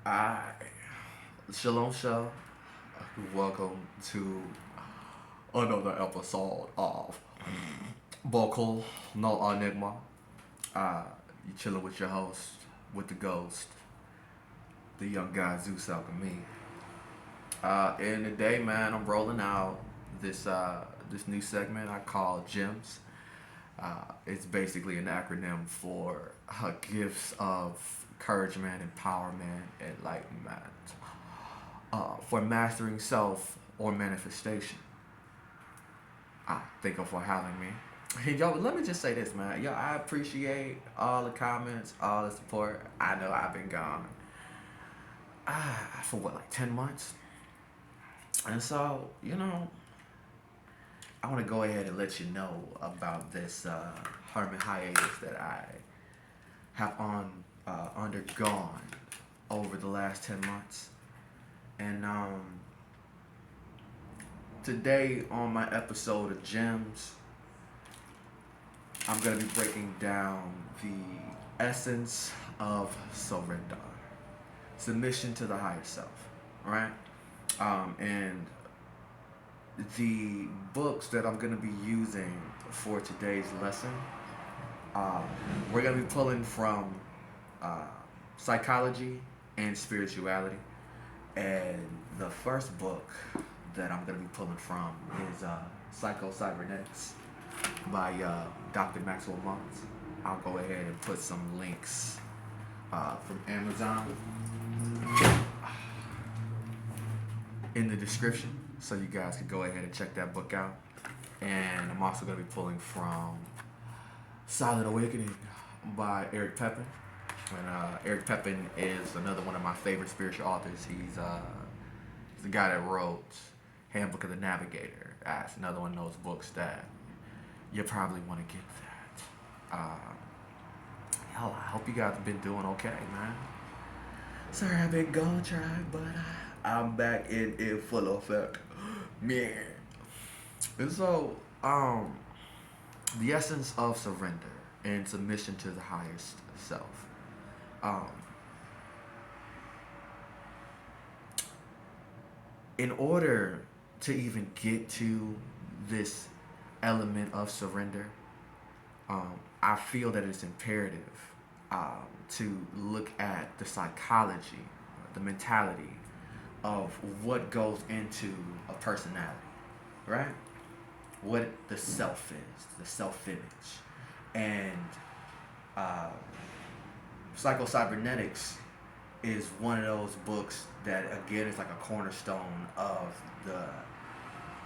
Alright, Shalom Show. Welcome to another episode of Vocal No Enigma. You chilling with your host, with the ghost, the young guy Zeus Alchemy. And today, man, I'm rolling out this new segment I call G.E.M.s. It's basically an acronym for gifts of encouragement, empowerment, enlightenment, for mastering self or manifestation. Thank you for having me. Hey, yo, let me just say this, man. Yo, I appreciate all the comments, all the support. I know I've been gone for what, like 10 months? And so, I want to go ahead and let you know about this hermit hiatus that I have undergone over the last 10 months. And today on my episode of G.E.M.s, I'm going to be breaking down the essence of surrender, submission to the higher self, right? And the books that I'm going to be using for today's lesson, we're going to be pulling from psychology and spirituality. And the first book that I'm going to be pulling from is Psyco-Cybernetics by Dr. Maxwell Malts. I'll go ahead and put some links from Amazon in the description so you guys can go ahead and check that book out. And I'm also going to be pulling from Silent Awakening by Eric Pepin. And Eric Pepin is another one of my favorite spiritual authors. He's the guy that wrote Handbook of the Navigator. That's another one of those books that you probably want to get that. Hell, I hope you guys have been doing okay, man. Sorry I've been gone, but I'm back in full effect. Man. And so, the essence of surrender and submission to the highest self. In order to even get to this element of surrender, I feel that it's imperative to look at the psychology, the mentality of what goes into a personality, right? What the self is, the self-image. And Psycho-Cybernetics is one of those books that, again, is like a cornerstone of the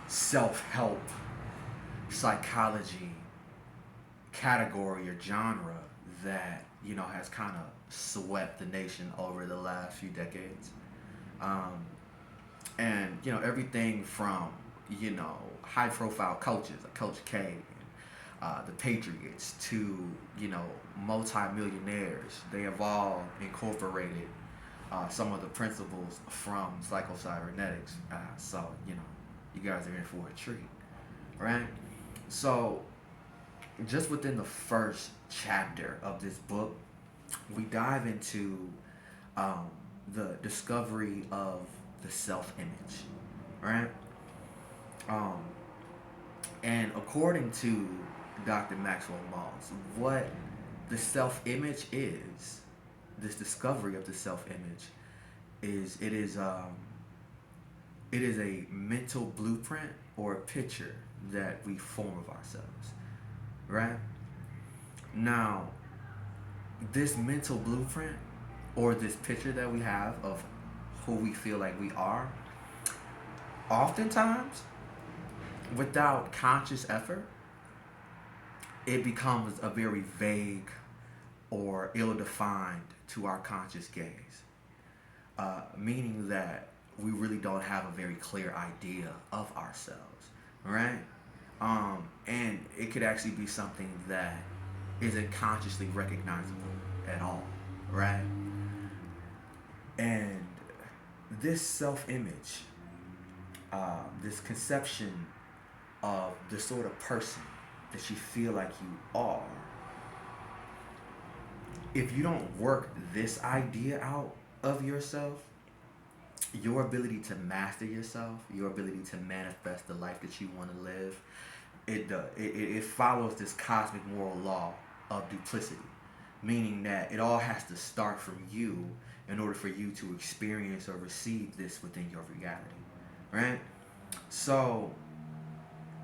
self-help psychology category or genre that, has kind of swept the nation over the last few decades. And, everything from, high-profile coaches like Coach K, the Patriots, to, multi-millionaires. They have all incorporated some of the principles from Psycho-Cybernetics. So, you guys are in for a treat, right? So, just within the first chapter of this book, we dive into the discovery of the self-image, right? And according to Dr. Maxwell Malts, what the self-image is, this discovery of the self-image, it is a mental blueprint or a picture that we form of ourselves, right? Now, this mental blueprint or this picture that we have of who we feel like we are, oftentimes, without conscious effort, it becomes a very vague or ill-defined to our conscious gaze, meaning that we really don't have a very clear idea of ourselves, right? And it could actually be something that isn't consciously recognizable at all, right? And this self-image, this conception of the sort of person that you feel like you are, if you don't work this idea out of yourself, your ability to master yourself, your ability to manifest the life that you want to live, it follows this cosmic moral law of duplicity, meaning that it all has to start from you in order for you to experience or receive this within your reality, right? So,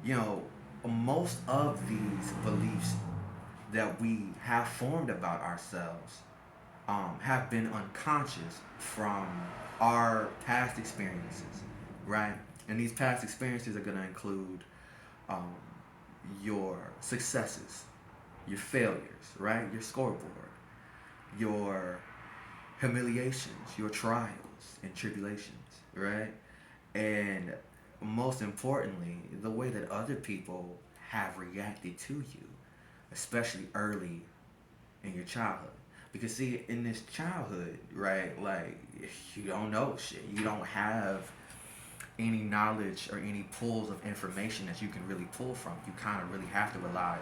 you know, most of these beliefs that we have formed about ourselves have been unconscious from our past experiences, right? And these past experiences are going to include um, your successes, your failures, right? Your scoreboard, your humiliations, your trials and tribulations, right? And most importantly, the way that other people have reacted to you, especially early in your childhood. Because see, in this childhood, right, like you don't know shit. You don't have any knowledge or any pools of information that you can really pull from. You kind of really have to rely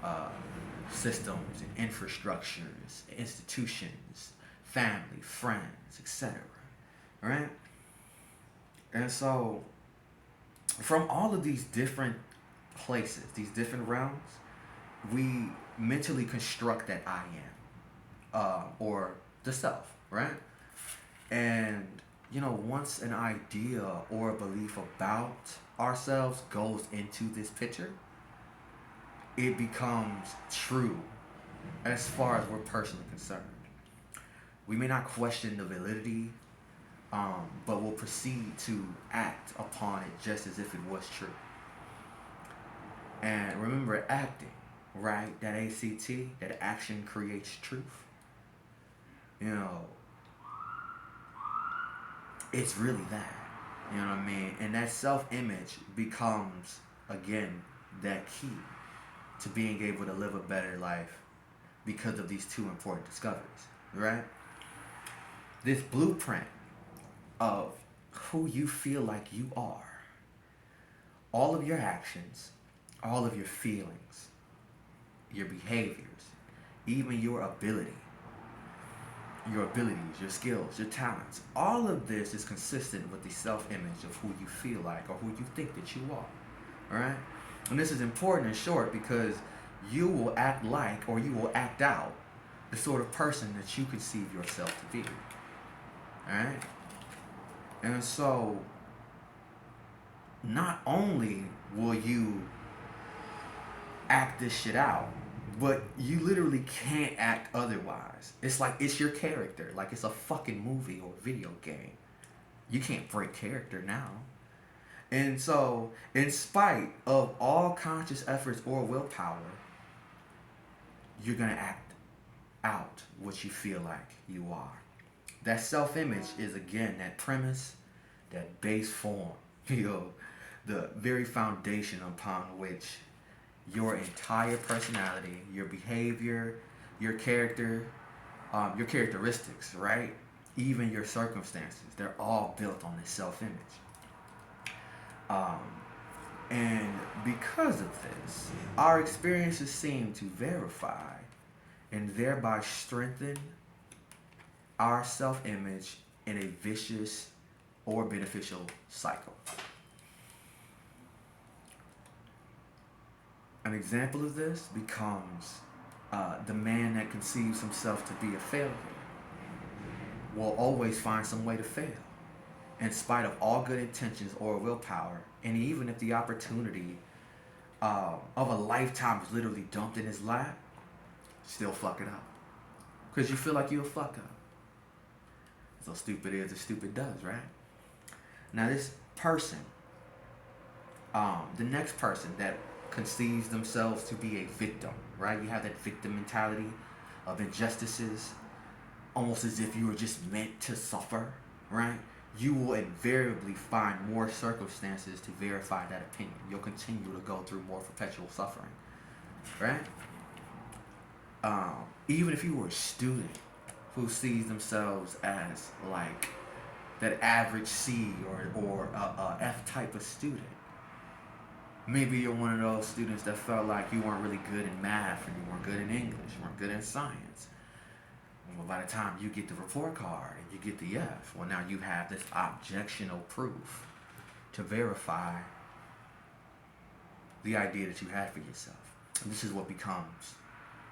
on systems and infrastructures, institutions, family, friends, etc. Right? And so, from all of these different places, these different realms, we mentally construct that I am, or the self, right? And, you know, once an idea or a belief about ourselves goes into this picture, it becomes true as far as we're personally concerned. We may not question the validity, but we'll proceed to act upon it just as if it was true. And remember, acting, right? That ACT, that action creates truth. You know, it's really that. You know what I mean? And that self-image becomes, again, that key to being able to live a better life because of these two important discoveries, right? This blueprint of who you feel like you are, all of your actions, all of your feelings, your behaviors, even your abilities, your skills, your talents, all of this is consistent with the self-image of who you feel like or who you think that you are, all right? And this is important and short because you will act like or you will act out the sort of person that you conceive yourself to be, all right? And so, not only will you act this shit out, but you literally can't act otherwise. It's like it's your character, like it's a fucking movie or video game. You can't break character now. And so, in spite of all conscious efforts or willpower, you're gonna act out what you feel like you are. That self-image is, again, that premise, that base form, the very foundation upon which your entire personality, your behavior, your character, your characteristics, right? Even your circumstances, they're all built on this self-image. And because of this, our experiences seem to verify and thereby strengthen our self-image in a vicious or beneficial cycle. An example of this becomes the man that conceives himself to be a failure will always find some way to fail, in spite of all good intentions or willpower, and even if the opportunity of a lifetime is literally dumped in his lap, still fuck it up. Because you feel like you'll fuck up. So stupid is as stupid does, right? Now this person, the next person that conceives themselves to be a victim, right? You have that victim mentality of injustices, almost as if you were just meant to suffer, right? You will invariably find more circumstances to verify that opinion. You'll continue to go through more perpetual suffering, right? Even if you were a student who sees themselves as like that average C or a F type of student, maybe you're one of those students that felt like you weren't really good in math and you weren't good in English, you weren't good in science. Well, by the time you get the report card and you get the F, well, now you have this objectional proof to verify the idea that you had for yourself. And this is what becomes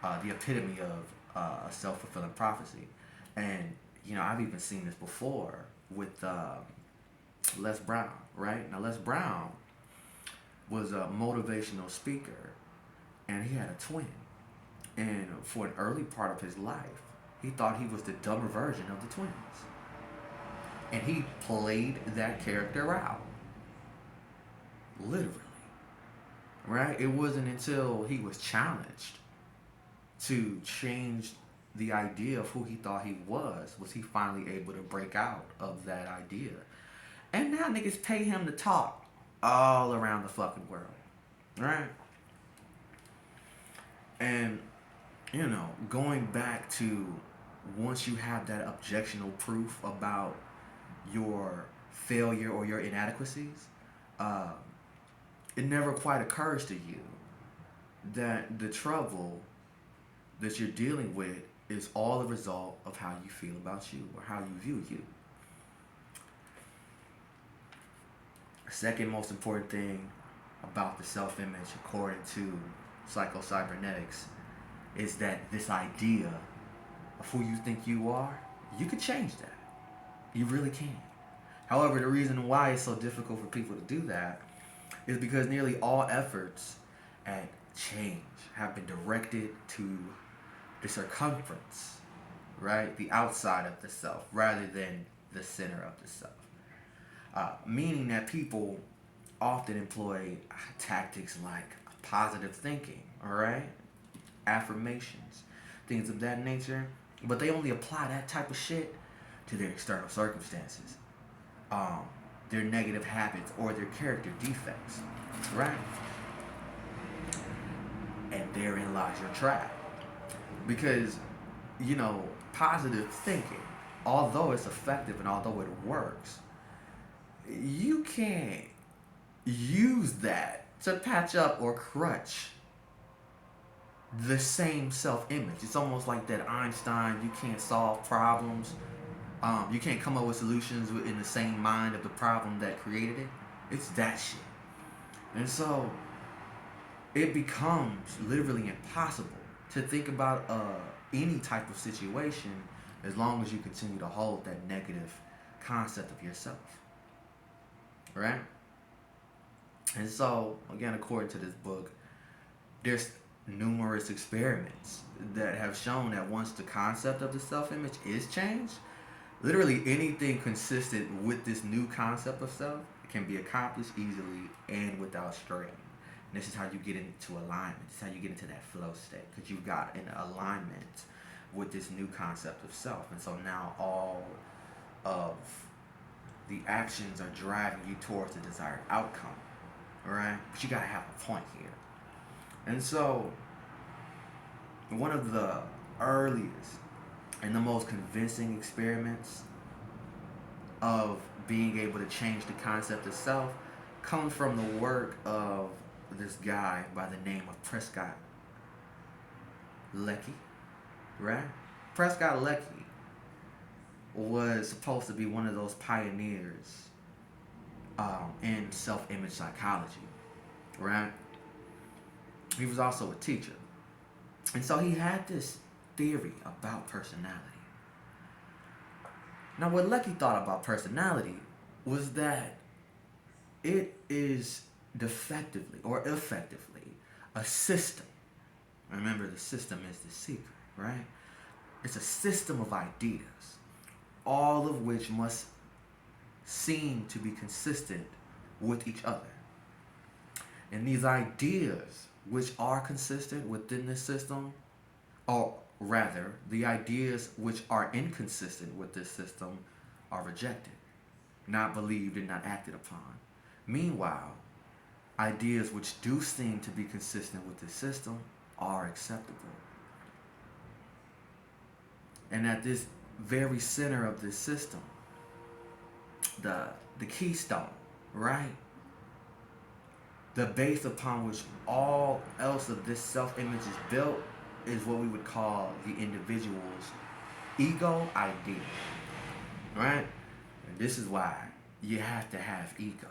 the epitome of a self-fulfilling prophecy. And, I've even seen this before with Les Brown, right? Now, Les Brown was a motivational speaker, and he had a twin. And for an early part of his life, he thought he was the dumber version of the twins. And he played that character out. Literally. Right? It wasn't until he was challenged to change the idea of who he thought he was he finally able to break out of that idea. And now niggas pay him to talk all around the fucking world. Right? And, going back to once you have that objectional proof about your failure or your inadequacies, it never quite occurs to you that the trouble that you're dealing with is all the result of how you feel about you or how you view you. Second most important thing about the self-image, according to Psyco-Cybernetics, is that this idea of who you think you are, you can change that. You really can. However, the reason why it's so difficult for people to do that is because nearly all efforts at change have been directed to the circumference, right? The outside of the self, rather than the center of the self. Meaning that people often employ tactics like positive thinking, all right? Affirmations, things of that nature, but they only apply that type of shit to their external circumstances, their negative habits, or their character defects, right? And therein lies your trap. Because, positive thinking, although it's effective and although it works, you can't use that to patch up or crutch the same self-image. It's almost like that Einstein, you can't solve problems. You can't come up with solutions in the same mind of the problem that created it. It's that shit. And so it becomes literally impossible to think about any type of situation as long as you continue to hold that negative concept of yourself. Right? And so, again, according to this book, there's numerous experiments that have shown that once the concept of the self-image is changed, literally anything consistent with this new concept of self can be accomplished easily and without strain. And this is how you get into alignment. This is how you get into that flow state, because you've got an alignment with this new concept of self. And so now all of the actions are driving you towards the desired outcome. Alright? But you gotta have a point here. And so, one of the earliest and the most convincing experiments of being able to change the concept of self comes from the work of this guy by the name of Prescott Lecky, right? Prescott Lecky was supposed to be one of those pioneers in self-image psychology, right? He was also a teacher. And so he had this theory about personality. Now, what Lecky thought about personality was that it is defectively or effectively a system. Remember, the system is the secret, right? It's a system of ideas, all of which must seem to be consistent with each other. And these ideas which are consistent within this system, or rather, the ideas which are inconsistent with this system are rejected, not believed, and not acted upon. Meanwhile, ideas which do seem to be consistent with this system are acceptable. And at this very center of this system, the keystone, right? The base upon which all else of this self-image is built is what we would call the individual's ego idea, right? And this is why you have to have ego,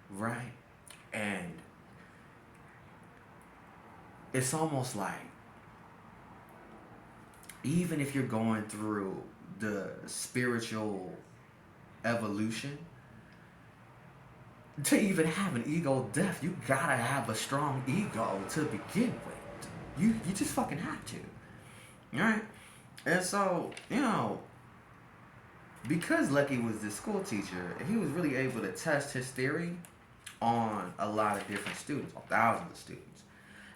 right? And it's almost like even if you're going through the spiritual evolution, to even have an ego death, you gotta have a strong ego to begin with. You just fucking have to, right? And so, because Lucky was this school teacher, he was really able to test his theory on a lot of different students, on thousands of students.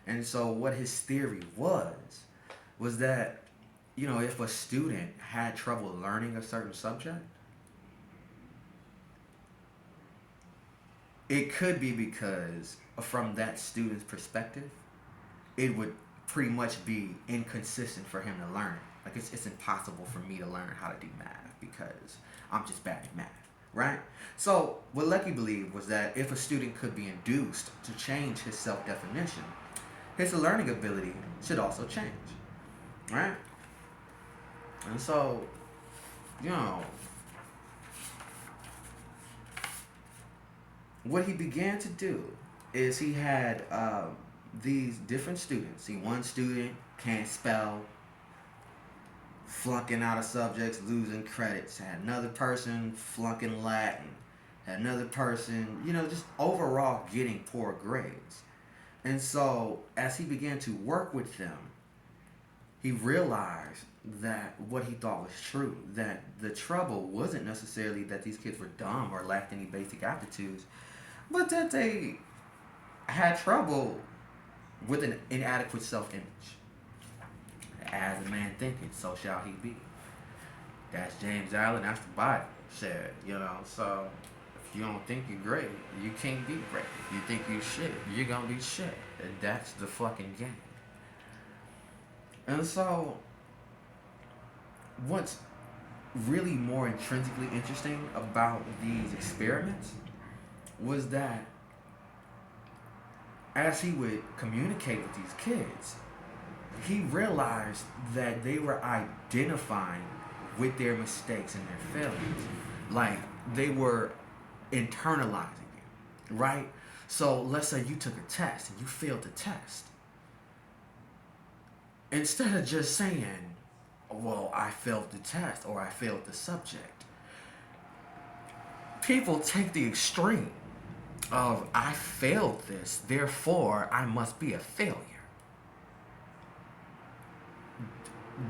And so what his theory was that, if a student had trouble learning a certain subject, it could be because from that student's perspective, it would pretty much be inconsistent for him to learn. Like it's impossible for me to learn how to do math because I'm just bad at math, right? So what Lecky believed was that if a student could be induced to change his self-definition, his learning ability should also change, right? And so, what he began to do is he had these different students. See, one student can't spell, flunking out of subjects, losing credits. Had another person flunking Latin. Had another person, just overall getting poor grades. And so, as he began to work with them, he realized that what he thought was true, that the trouble wasn't necessarily that these kids were dumb or lacked any basic aptitudes, but that they had trouble with an inadequate self-image. As a man thinketh, so shall he be. That's James Allen, that's the Bible said, so if you don't think you're great, you can't be great. If you think you shit, you're gonna be shit. And that's the fucking game. And so, what's really more intrinsically interesting about these experiments was that as he would communicate with these kids, he realized that they were identifying with their mistakes and their failures. Like, they were internalizing it, right? So, let's say you took a test and you failed the test. Instead of just saying, well, I failed the test or I failed the subject, people take the extreme of I failed this, therefore I must be a failure.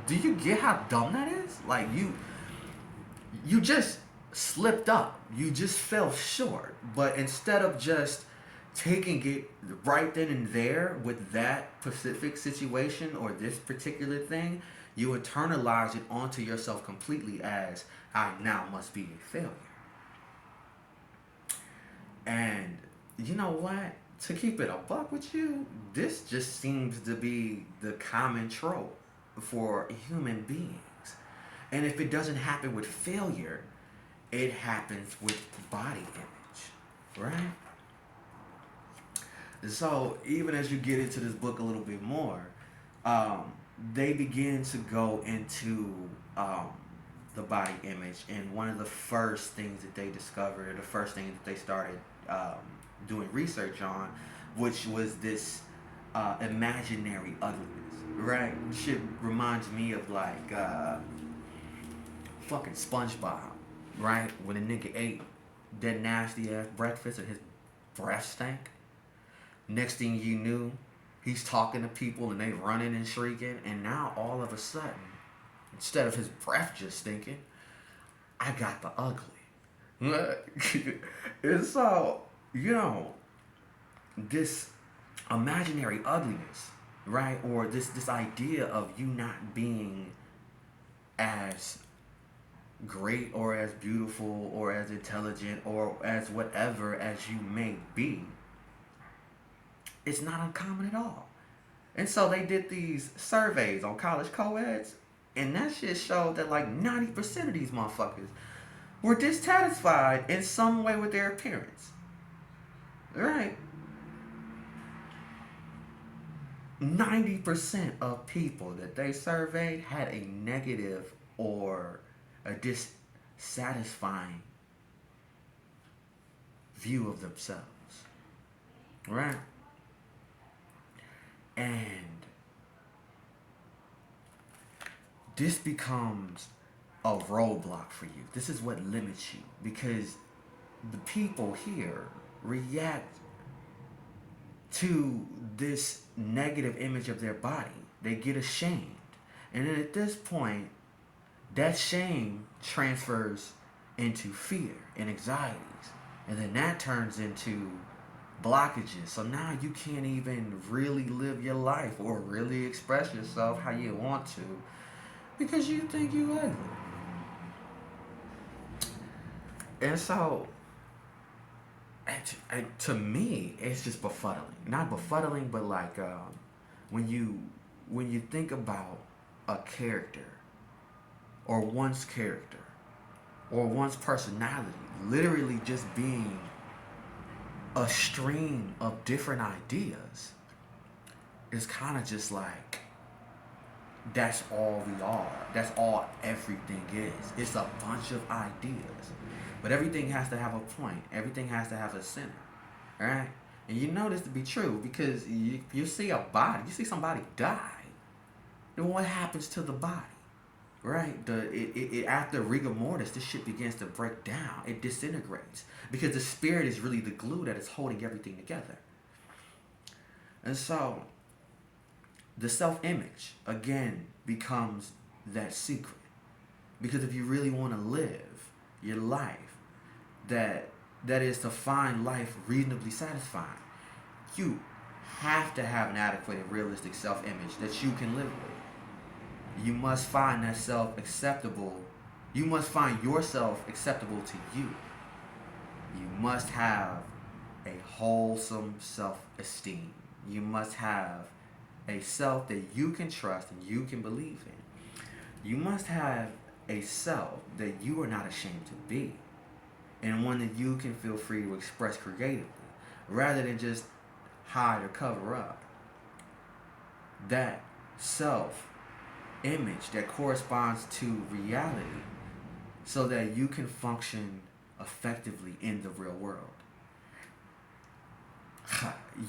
Do you get how dumb that is? Like you just slipped up. You just fell short. But instead of just taking it right then and there with that specific situation or this particular thing, you internalize it onto yourself completely as I now must be a failure. And you know what? To keep it a buck with you, this just seems to be the common trope for human beings. And if it doesn't happen with failure, it happens with body image, right? So even as you get into this book a little bit more, they begin to go into the body image, and one of the first things that they discovered, the first thing that they started doing research on, which was this imaginary ugliness, right? Shit reminds me of like fucking SpongeBob, right? When a nigga ate that nasty ass breakfast and his breath stank. Next thing you knew, he's talking to people and they running and shrieking, and now all of a sudden, instead of his breath just stinking, I got the ugly. And so, this imaginary ugliness, right? Or this idea of you not being as great or as beautiful or as intelligent or as whatever as you may be, it's not uncommon at all. And so they did these surveys on college co-eds, and that shit showed that like 90% of these motherfuckers were dissatisfied in some way with their appearance. Right? 90% of people that they surveyed had a negative or a dissatisfying view of themselves, right? And this becomes a roadblock for you. This is what limits you, because the people here react to this negative image of their body. They get ashamed. And then at this point, that shame transfers into fear and anxieties. And then that turns into blockages. So now you can't even really live your life or really express yourself how you want to because you think you ugly. And so, to me, it's just befuddling. Not befuddling, but like when you think about a character or one's character or one's personality literally just being a stream of different ideas, it's kind of just like that's all we are. That's all everything is. It's a bunch of ideas. But everything has to have a point. Everything has to have a center. Alright? And you know this to be true because you see a body, you see somebody die. Then what happens to the body? Right? It after rigor mortis, this shit begins to break down. It disintegrates. Because the spirit is really the glue that is holding everything together. And so the self-image, again, becomes that secret. Because if you really want to live your life that is to find life reasonably satisfying, you have to have an adequate and realistic self-image that you can live with. You must find that self-acceptable. You must find yourself acceptable to you. You must have a wholesome self-esteem. You must have a self that you can trust and you can believe in. You must have a self that you are not ashamed to be, and one that you can feel free to express creatively, rather than just hide or cover up. That self-image that corresponds to reality so that you can function effectively in the real world.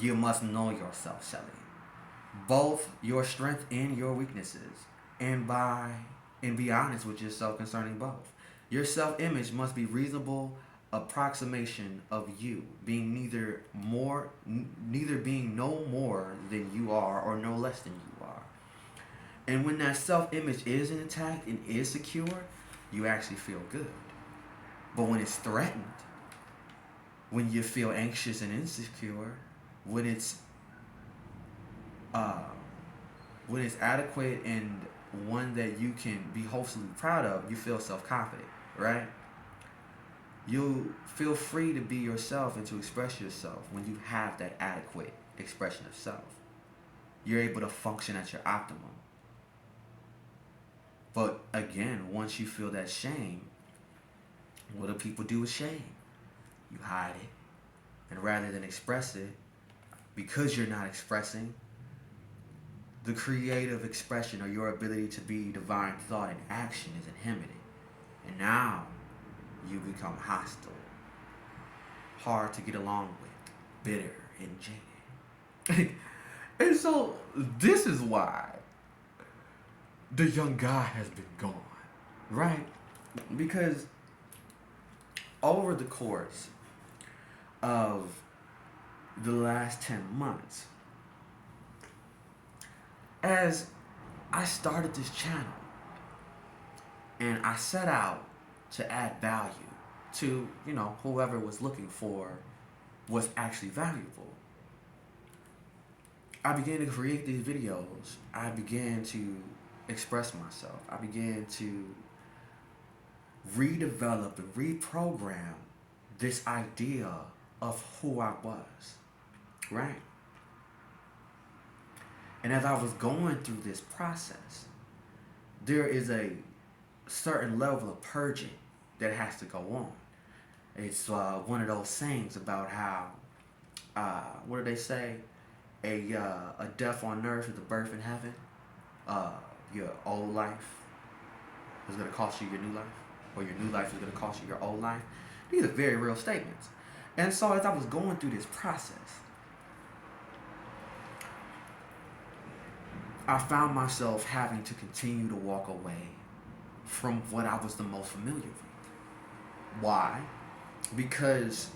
You must know yourself, Shelley. Both your strength and your weaknesses, and be honest with yourself concerning both. Your self-image must be reasonable approximation of you, being neither being no more than you are or no less than you are. And when that self-image is intact and is secure, you actually feel good. But when it's threatened, when you feel anxious and insecure, when it's adequate and one that you can be hopefully proud of, you feel self-confident, right? You feel free to be yourself and to express yourself when you have that adequate expression of self. You're able to function at your optimum. But again, once you feel that shame, what do people do with shame? You hide it. And rather than express it, because you're not expressing, the creative expression or your ability to be divine thought and action is inhibited. And now you become hostile, hard to get along with, bitter and jaded. And so this is why the young guy has been gone, right? Because over the course of the last 10 months, as I started this channel and I set out to add value to, whoever was looking for what's actually valuable, I began to create these videos. I began to express myself. I began to redevelop and reprogram this idea of who I was, right? And as I was going through this process, there is a certain level of purging that has to go on. It's one of those sayings about how, what do they say? A death on earth is a birth in heaven. Your old life is going to cost you your new life, or your new life is going to cost you your old life. These are very real statements. And so as I was going through this process, I found myself having to continue to walk away from what I was the most familiar with. Why? Because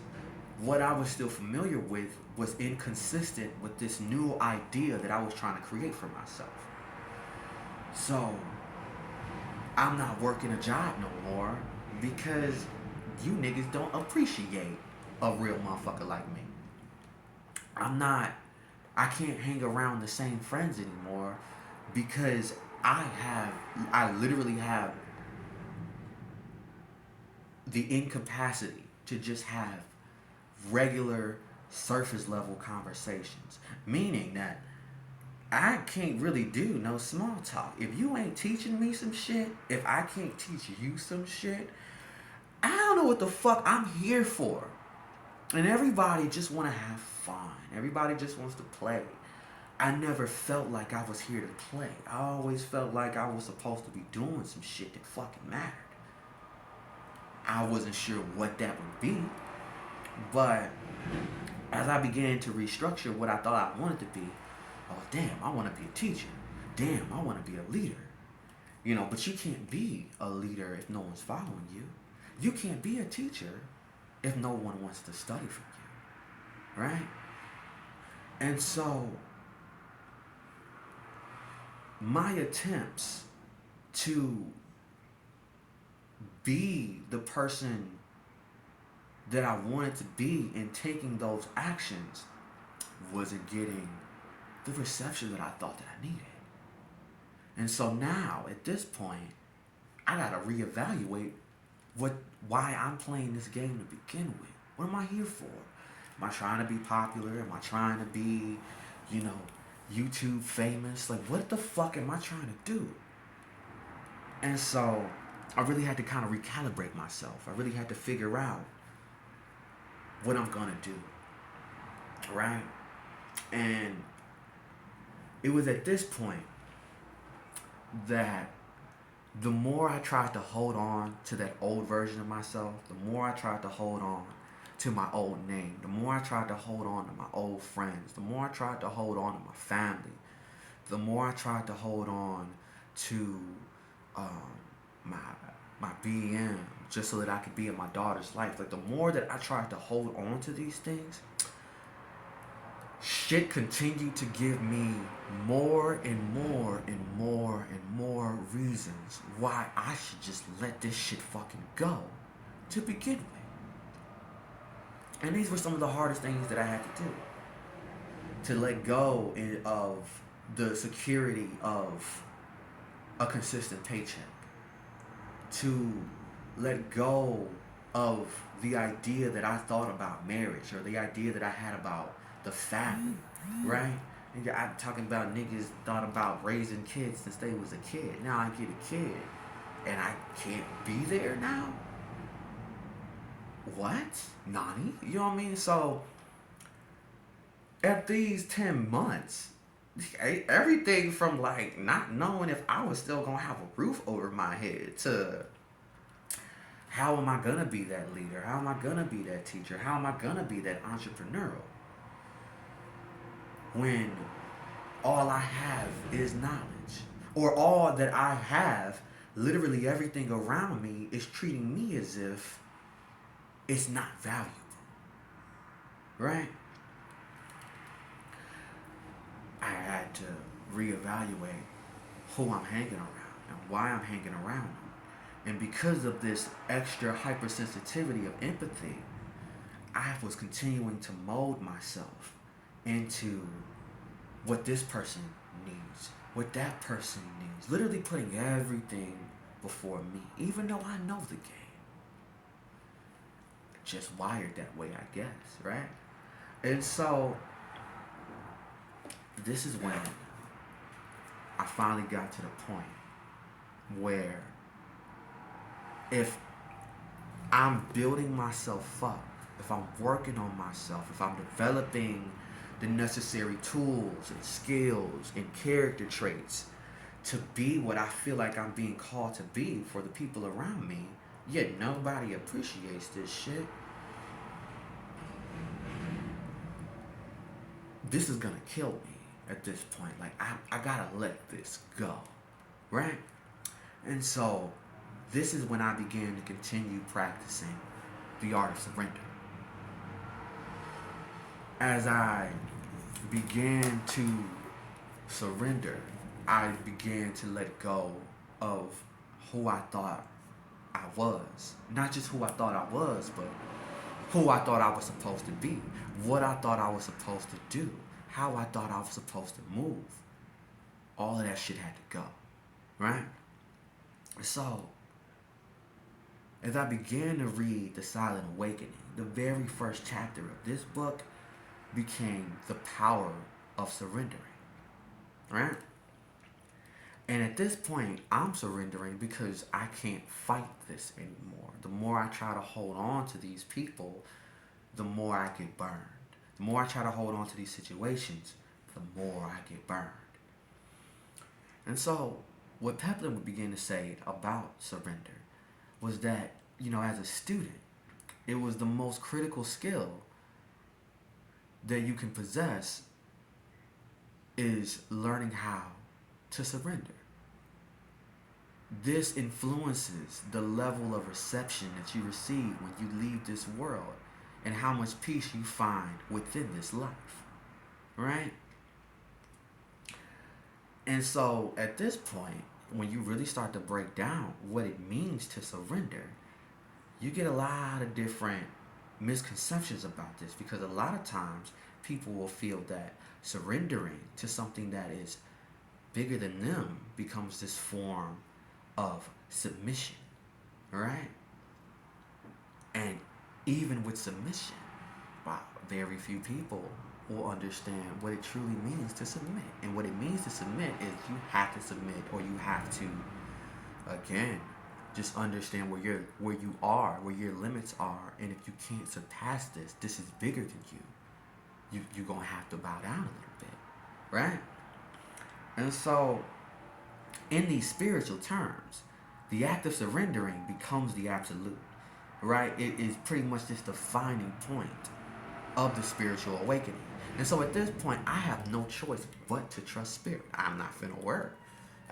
what I was still familiar with was inconsistent with this new idea that I was trying to create for myself. So I'm not working a job no more because you niggas don't appreciate a real motherfucker like me. I can't hang around the same friends anymore because I literally have the incapacity to just have regular surface level conversations. Meaning that I can't really do no small talk. If you ain't teaching me some shit, if I can't teach you some shit, I don't know what the fuck I'm here for. And everybody just want to have fun. Everybody just wants to play. I never felt like I was here to play. I always felt like I was supposed to be doing some shit that fucking mattered. I wasn't sure what that would be. But as I began to restructure what I thought I wanted to be, oh damn, I want to be a teacher. Damn, I want to be a leader. You know, but you can't be a leader if no one's following you. You can't be a teacher if no one wants to study from you. Right? And so my attempts to be the person that I wanted to be and taking those actions wasn't getting the reception that I thought that I needed. And so now, at this point, I gotta reevaluate why I'm playing this game to begin with. What am I here for? Am I trying to be popular? Am I trying to be, YouTube famous? Like, what the fuck am I trying to do? And so I really had to kind of recalibrate myself. I really had to figure out what I'm gonna do, right? And it was at this point that the more I tried to hold on to that old version of myself, the more I tried to hold on to my old name, the more I tried to hold on to my old friends, the more I tried to hold on to my family, the more I tried to hold on to my G.E.M. just so that I could be in my daughter's life. Like, the more that I tried to hold on to these things, shit continued to give me more and more and more and more reasons why I should just let this shit fucking go to begin with. And these were some of the hardest things that I had to do. To let go of the security of a consistent paycheck. To let go of the idea that I thought about marriage, or the idea that I had about the family, right? And I'm talking about niggas thought about raising kids since they was a kid. Now I get a kid and I can't be there now? What? Nani? You know what I mean? So at these 10 months, everything from like not knowing if I was still gonna have a roof over my head to how am I gonna be that leader? How am I gonna be that teacher? How am I gonna be that entrepreneurial? When all I have is knowledge. Or all that I have, literally everything around me is treating me as if it's not valuable. Right? I had to reevaluate who I'm hanging around and why I'm hanging around them. And because of this extra hypersensitivity of empathy, I was continuing to mold myself into what this person needs, what that person needs. Literally putting everything before me, even though I know the game. Just wired that way, I guess, right? And so this is when I finally got to the point where if I'm building myself up, if I'm working on myself, if I'm developing the necessary tools and skills and character traits to be what I feel like I'm being called to be for the people around me, yet nobody appreciates this shit, this is gonna kill me at this point. Like, I gotta let this go, right? And so, this is when I began to continue practicing the art of surrender. As I began to surrender, I began to let go of who I thought I was. Not just who I thought I was, but who I thought I was supposed to be, what I thought I was supposed to do, how I thought I was supposed to move. All of that shit had to go, right? So, as I began to read The Silent Awakening, the very first chapter of this book became the power of surrendering, right? And at this point, I'm surrendering because I can't fight this anymore. The more I try to hold on to these people, the more I get burned. The more I try to hold on to these situations, the more I get burned. And so, what Pepin would begin to say about surrender was that, as a student, it was the most critical skill that you can possess is learning how to surrender. This influences the level of reception that you receive when you leave this world and how much peace you find within this life, right? And so at this point, when you really start to break down what it means to surrender, you get a lot of different misconceptions about this, because a lot of times people will feel that surrendering to something that is bigger than them becomes this form of submission, right? And even with submission, wow, very few people will understand what it truly means to submit. And what it means to submit is you have to submit, or you have to, again, just understand where you are, where your limits are, and if you can't surpass this, this is bigger than you. You're gonna have to bow down a little bit, right? And so, in these spiritual terms, the act of surrendering becomes the absolute, right? It is pretty much just the defining point of the spiritual awakening. And so at this point, I have no choice but to trust spirit. I'm not finna work.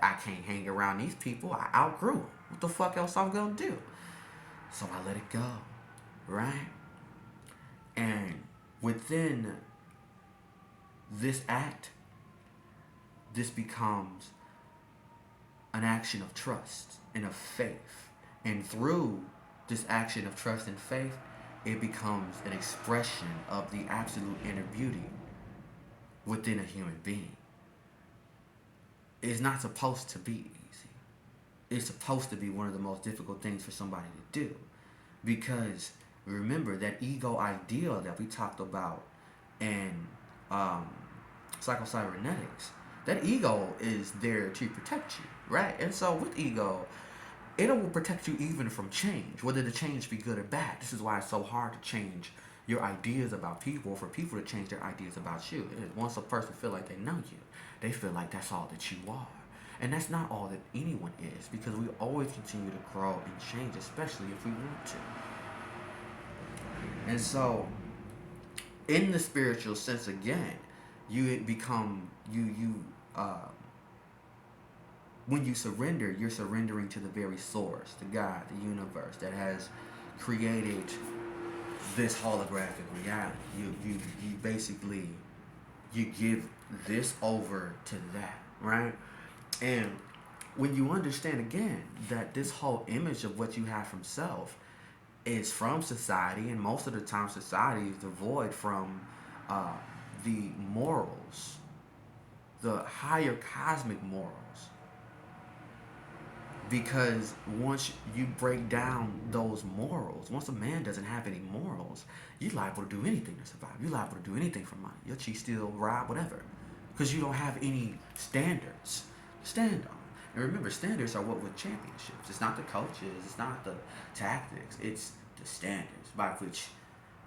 I can't hang around these people. I outgrew them. What the fuck else I'm gonna do? So I let it go, right? And within this act, this becomes an action of trust and of faith. And through this action of trust and faith, it becomes an expression of the absolute inner beauty within a human being. It's not supposed to be easy. It's supposed to be one of the most difficult things for somebody to do. Because remember that ego ideal that we talked about in Psyco-Cybernetics, that ego is there to protect you, right? And so with ego, it will protect you even from change, whether the change be good or bad. This is why it's so hard to change your ideas about people, for people to change their ideas about you. Once a person feel like they know you, they feel like that's all that you are. And that's not all that anyone is, because we always continue to grow and change, especially if we want to. And so, in the spiritual sense, again, you become, when you surrender, you're surrendering to the very source, the God, the universe that has created this holographic reality. You basically, you give this over to that, right? And when you understand again that this whole image of what you have from self is from society, and most of the time society is devoid from the morals, the higher cosmic morals. Because once you break down those morals, once a man doesn't have any morals, you're liable to do anything to survive. You're liable to do anything for money. You'll cheat, steal, rob, whatever. Because you don't have any standards to stand on. And remember, standards are what with championships. It's not the coaches, it's not the tactics, it's the standards by which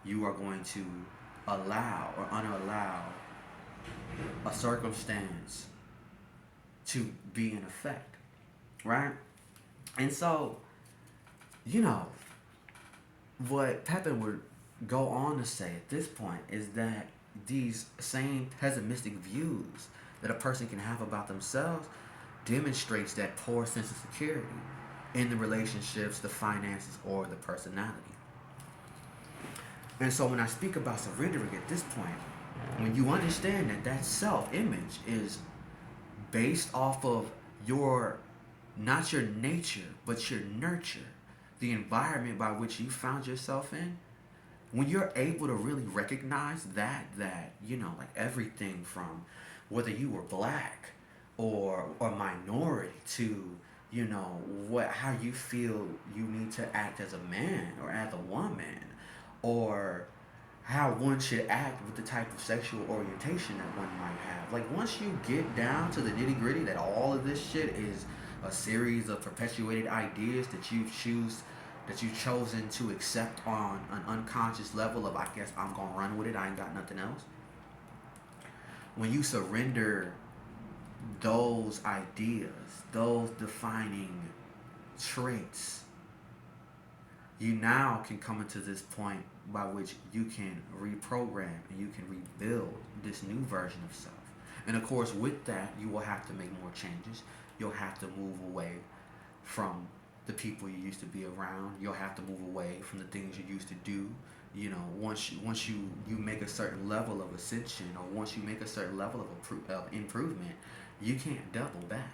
you are going to allow or unallow a circumstance to be in effect, right? And so, you know, what Pepin would go on to say at this point is that these same pessimistic views that a person can have about themselves demonstrates that poor sense of security in the relationships, the finances, or the personality. And so when I speak about surrendering at this point, when you understand that that self-image is based off of your, not your nature, but your nurture, the environment by which you found yourself in, when you're able to really recognize that, you know, like everything from whether you were black or minority to, you know, how you feel you need to act as a man or as a woman, or how one should act with the type of sexual orientation that one might have. Like once you get down to the nitty gritty that all of this shit is a series of perpetuated ideas that you've chosen to accept on an unconscious level of, I guess I'm gonna run with it, I ain't got nothing else. When you surrender those ideas, those defining traits, you now can come into this point by which you can reprogram and you can rebuild this new version of self. And of course, with that, you will have to make more changes. You'll have to move away from the people you used to be around. You'll have to move away from the things you used to do. You know, once you make a certain level of ascension, or once you make a certain level of improvement, you can't double back,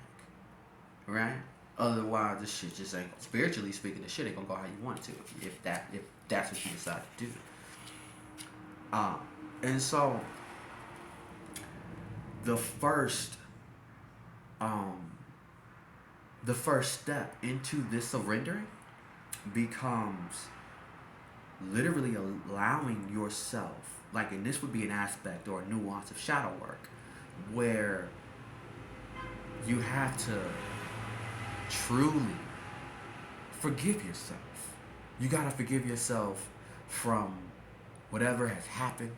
right? Otherwise, this shit just ain't, spiritually speaking, the shit ain't gonna go how you want it to, if that's what you decide to do. And so the first step into this surrendering becomes literally allowing yourself, like, and this would be an aspect or a nuance of shadow work, where you have to truly forgive yourself. You gotta forgive yourself from whatever has happened,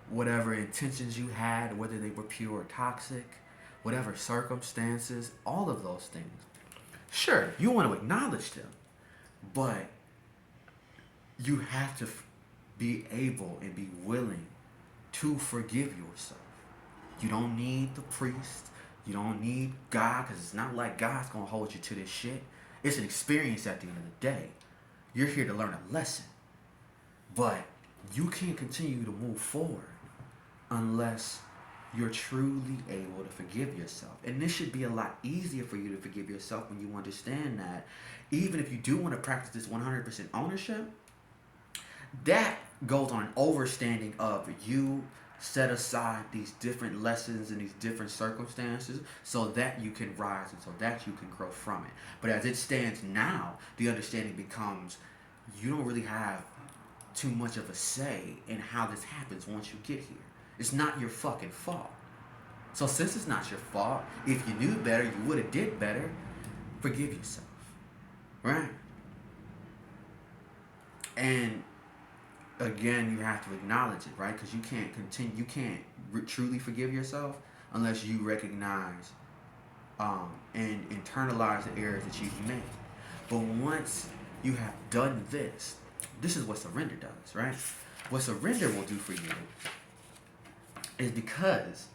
whatever intentions you had, whether they were pure or toxic, whatever circumstances, all of those things. Sure, you want to acknowledge them, but you have to be able and be willing to forgive yourself. You don't need the priest. You don't need God, because it's not like God's going to hold you to this shit. It's an experience at the end of the day. You're here to learn a lesson. But you can't continue to move forward unless you're truly able to forgive yourself. And this should be a lot easier for you to forgive yourself when you understand that even if you do want to practice this 100% ownership, that goes on an overstanding of you set aside these different lessons and these different circumstances so that you can rise and so that you can grow from it. But as it stands now, the understanding becomes you don't really have too much of a say in how this happens once you get here. It's not your fucking fault. So since it's not your fault, if you knew better, you would have did better. Forgive yourself, right? And again, you have to acknowledge it, right? Because you can't continue. You can't truly forgive yourself unless you recognize and internalize the errors that you've made. But once you have done this, this is what surrender does, right? What surrender will do for you is, because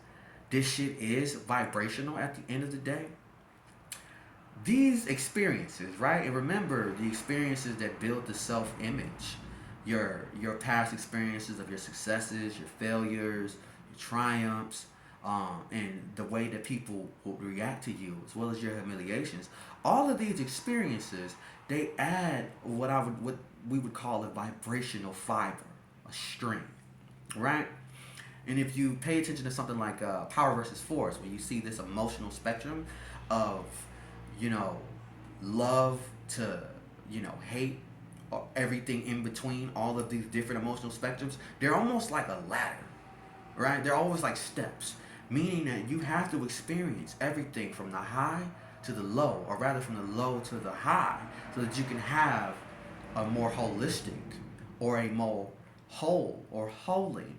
this shit is vibrational at the end of the day, these experiences, right? And remember, the experiences that build the self-image, your past experiences of your successes, your failures, your triumphs, and the way that people will react to you, as well as your humiliations. All of these experiences, they add what we would call a vibrational fiber, a string, right? And if you pay attention to something like Power versus Force, where you see this emotional spectrum of, you know, love to, you know, hate, or everything in between, all of these different emotional spectrums, they're almost like a ladder, right? They're always like steps, meaning that you have to experience everything from the high to the low, or rather from the low to the high, so that you can have a more holistic or a more whole or holy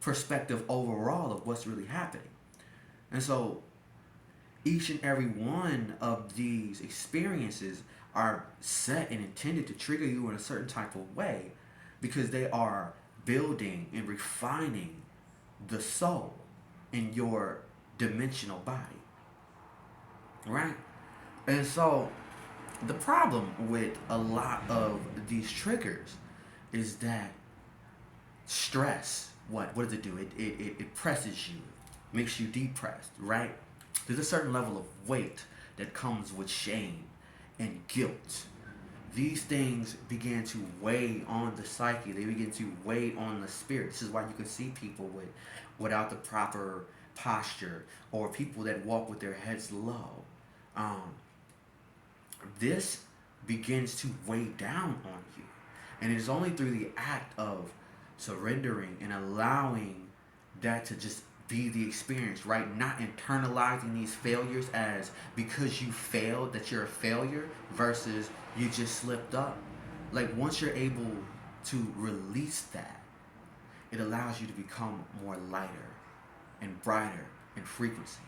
perspective overall of what's really happening. And so each and every one of these experiences are set and intended to trigger you in a certain type of way because they are building and refining the soul in your dimensional body. Right? And so the problem with a lot of these triggers is that stress, what does it do? It presses you, makes you depressed, right? There's a certain level of weight that comes with shame and guilt. These things begin to weigh on the psyche. They begin to weigh on the spirit. This is why you can see people without the proper posture, or people that walk with their heads low. This begins to weigh down on you. And it is only through the act of surrendering and allowing that to just be the experience, right? Not internalizing these failures as because you failed that you're a failure versus you just slipped up. Like once you're able to release that, it allows you to become more lighter and brighter in frequency.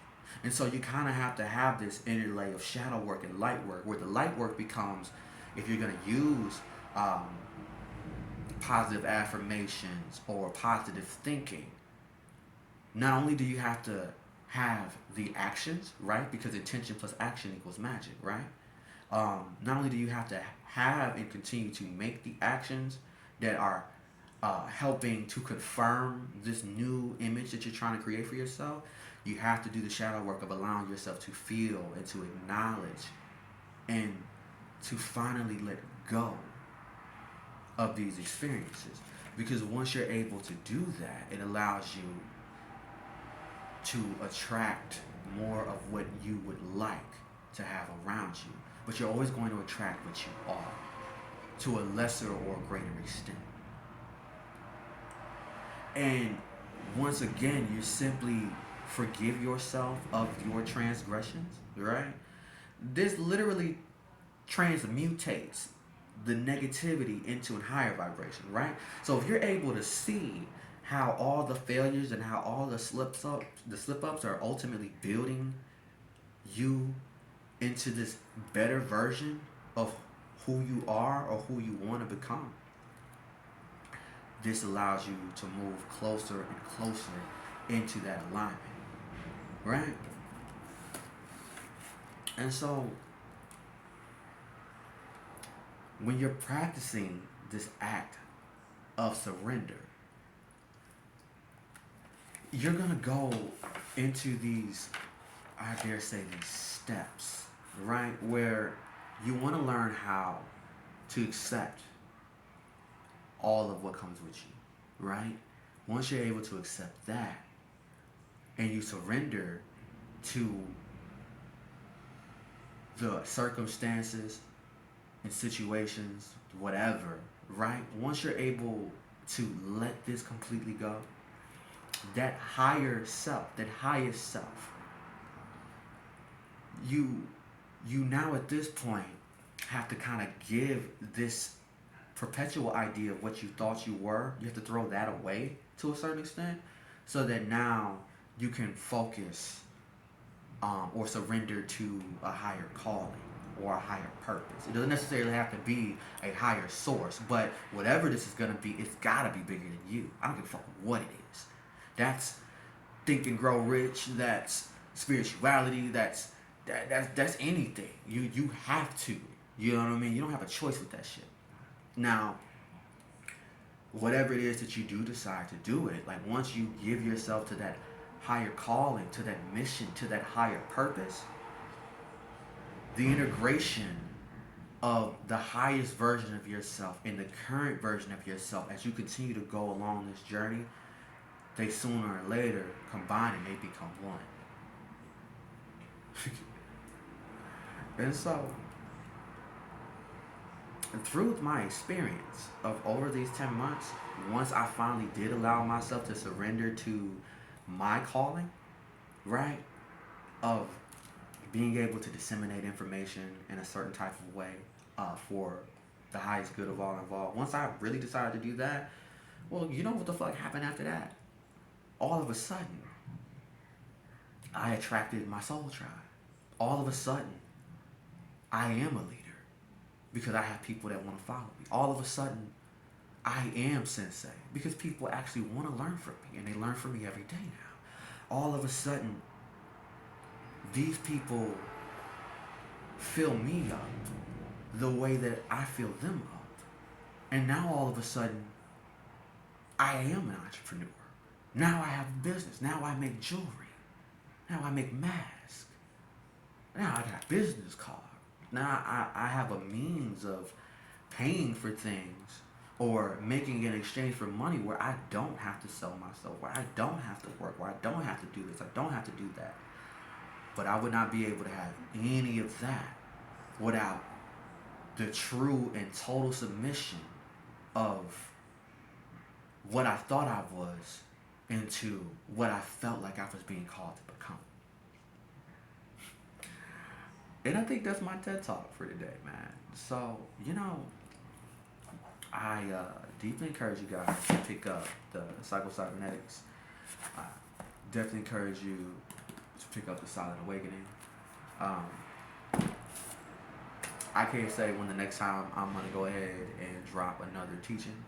And so you kind of have to have this interlay of shadow work and light work, where the light work becomes, if you're going to use positive affirmations or positive thinking, not only do you have to have the actions, right? Because intention plus action equals magic, right? Not only do you have to have and continue to make the actions that are helping to confirm this new image that you're trying to create for yourself, you have to do the shadow work of allowing yourself to feel and to acknowledge and to finally let go of these experiences. Because once you're able to do that, it allows you to attract more of what you would like to have around you. But you're always going to attract what you are to a lesser or greater extent. And once again, you simply forgive yourself of your transgressions, right? This literally transmutates the negativity into a higher vibration, right? So if you're able to see how all the failures and how all the slip-ups are ultimately building you into this better version of who you are or who you want to become, this allows you to move closer and closer into that alignment, right? And so when you're practicing this act of surrender, you're going to go into these, I dare say, these steps, right? Where you want to learn how to accept all of what comes with you, right? Once you're able to accept that and you surrender to the circumstances and situations, whatever, right? Once you're able to let this completely go, that higher self, that highest self, you now at this point have to kind of give this perpetual idea of what you thought you were. You have to throw that away to a certain extent, so that now you can focus or surrender to a higher calling or a higher purpose. It doesn't necessarily have to be a higher source, but whatever this is going to be, it's got to be bigger than you. I don't give a fuck what it is. That's Think and Grow Rich. That's spirituality. That's anything. You have to. You know what I mean? You don't have a choice with that shit. Now, whatever it is that you do decide to do it, like once you give yourself to that higher calling, to that mission, to that higher purpose, the integration of the highest version of yourself and the current version of yourself as you continue to go along this journey, they sooner or later combine and they become one. And so, through my experience of over these 10 months, once I finally did allow myself to surrender to my calling, right, of being able to disseminate information in a certain type of way for the highest good of all involved, once I really decided to do that, well, you know what the fuck happened after that? All of a sudden, I attracted my soul tribe. All of a sudden, I am a leader because I have people that want to follow me. All of a sudden, I am sensei because people actually want to learn from me, and they learn from me every day now. All of a sudden, these people fill me up the way that I fill them up. And now all of a sudden, I am an entrepreneur. Now I have a business. Now I make jewelry. Now I make masks. Now I got business cards. Now I have a means of paying for things or making in exchange for money where I don't have to sell myself, where I don't have to work, where I don't have to do this, I don't have to do that. But I would not be able to have any of that without the true and total submission of what I thought I was into what I felt like I was being called to become. And I think that's my TED Talk for today, man. So, I deeply encourage you guys to pick up the Psycho-Cybernetics. I definitely encourage you to pick up the Silent Awakening. I can't say when the next time I'm going to go ahead and drop another teaching.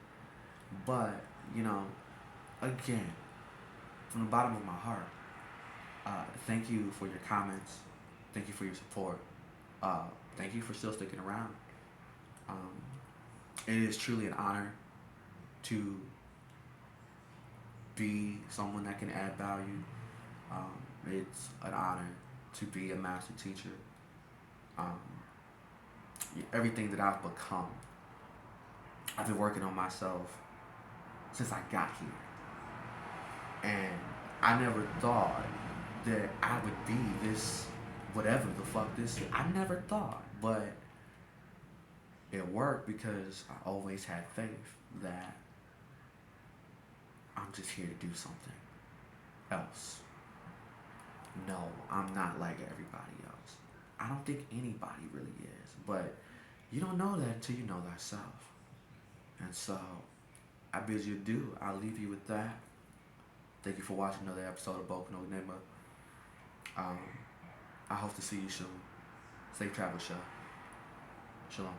But, again, from the bottom of my heart, thank you for your comments. Thank you for your support. Thank you for still sticking around. It is truly an honor to be someone that can add value. It's an honor to be a master teacher. Everything that I've become, I've been working on myself since I got here. And I never thought that I would be this, whatever the fuck this is. I never thought, but it worked because I always had faith that I'm just here to do something else. No, I'm not like everybody else. I don't think anybody really is, but you don't know that until you know thyself. And so, I bid you adieu. I'll leave you with that. Thank you for watching another episode of Boku no Enigma. I hope to see you soon. Safe travel, Shalom.